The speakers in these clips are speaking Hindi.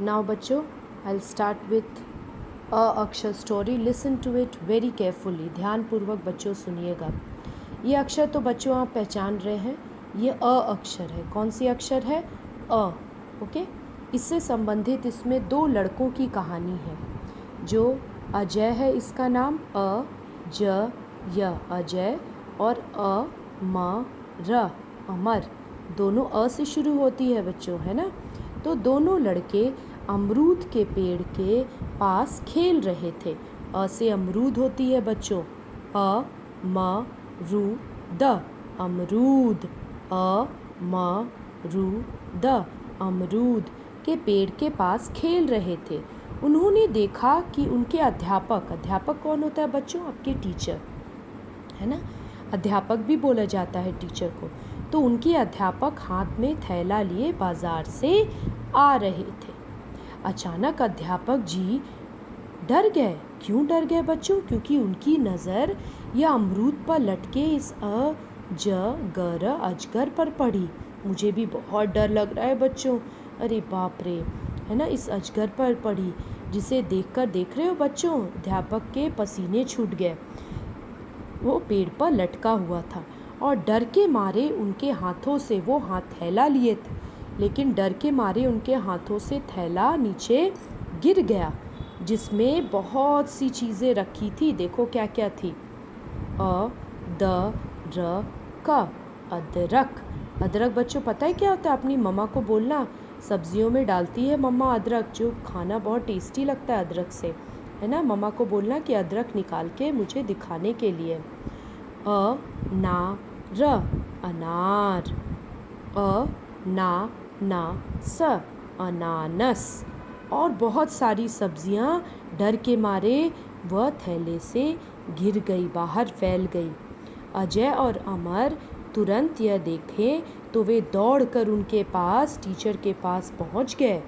नाउ बच्चों, आई स्टार्ट विथ अ अक्षर story. Listen to it very carefully. ध्यानपूर्वक बच्चों सुनिएगा. ये अक्षर तो बच्चों आप पहचान रहे हैं. ये अ अक्षर है. कौन सी अक्षर है? अ. ओके. इससे संबंधित इसमें दो लड़कों की कहानी है. जो अजय है, इसका नाम अ ज य अजय, और अ म र अमर. दोनों अ से शुरू होती है बच्चों, है ना. तो दोनों लड़के अमरूद के पेड़ के पास खेल रहे थे. अ से अमरूद होती है बच्चों. अ म रू द अमरूद. अ म रू द अमरूद के पेड़ के पास खेल रहे थे. उन्होंने देखा कि उनके अध्यापक कौन होता है बच्चों? आपके टीचर, है ना. अध्यापक भी बोला जाता है टीचर को. तो उनके अध्यापक हाथ में थैला लिए बाजार से आ रहे थे. अचानक अध्यापक जी डर गए. क्यों डर गए बच्चों? क्योंकि उनकी नज़र यह अमरूद पर लटके इस अ ज ग र अजगर पर पड़ी. मुझे भी बहुत डर लग रहा है बच्चों. अरे बाप रे, है ना. इस अजगर पर पड़ी, जिसे देखकर, देख रहे हो बच्चों, अध्यापक के पसीने छूट गए. वो पेड़ पर लटका हुआ था और डर के मारे उनके हाथों से, वो थैला लिए थे, लेकिन डर के मारे उनके हाथों से थैला नीचे गिर गया, जिसमें बहुत सी चीज़ें रखी थी. देखो क्या क्या थी. अ द र क अदरक. अदरक बच्चों पता है क्या होता है? अपनी मम्मा को बोलना, सब्जियों में डालती है मम्मा अदरक, जो खाना बहुत टेस्टी लगता है अदरक से, है ना. मम्मा को बोलना कि अदरक निकाल के मुझे दिखाने के लिए. अ ना र अनार. अ ना स अनानस. और बहुत सारी सब्जियां डर के मारे वह थैले से गिर गई, बाहर फैल गई. अजय और अमर तुरंत यह देखे तो वे दौड़कर उनके पास, टीचर के पास पहुंच गए,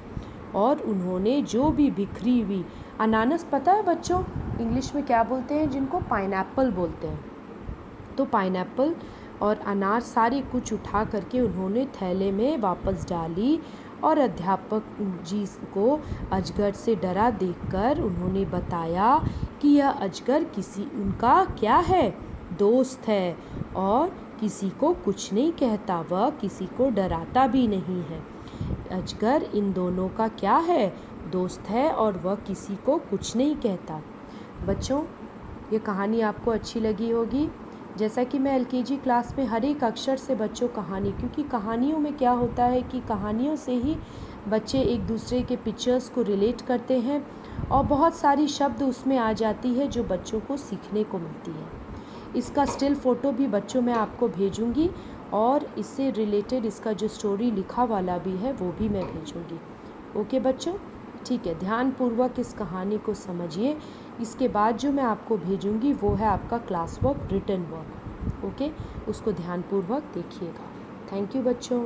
और उन्होंने जो भी बिखरी हुई, अनानस पता है बच्चों इंग्लिश में क्या बोलते हैं? जिनको पाइनएप्पल बोलते हैं. तो पाइनएप्पल और अनार सारी कुछ उठा करके उन्होंने थैले में वापस डाली, और अध्यापक जी को अजगर से डरा देखकर उन्होंने बताया कि यह अजगर उनका क्या है? दोस्त है, और किसी को कुछ नहीं कहता, वह किसी को डराता भी नहीं है. अजगर इन दोनों का क्या है? दोस्त है, और वह किसी को कुछ नहीं कहता. बच्चों, ये कहानी आपको अच्छी लगी होगी. जैसा कि मैं एलकेजी क्लास में हर एक अक्षर से बच्चों कहानी, क्योंकि कहानियों में क्या होता है कि कहानियों से ही बच्चे एक दूसरे के पिक्चर्स को रिलेट करते हैं, और बहुत सारी शब्द उसमें आ जाती है जो बच्चों को सीखने को मिलती है. इसका स्टिल फ़ोटो भी बच्चों मैं आपको भेजूंगी, और इससे रिलेटेड इसका जो स्टोरी लिखा वाला भी है वो भी मैं भेजूंगी. ओके बच्चों, ठीक है. ध्यानपूर्वक इस कहानी को समझिए. इसके बाद जो मैं आपको भेजूंगी वो है आपका class work, written work. Okay, उसको ध्यानपूर्वक देखिएगा. थैंक यू बच्चों.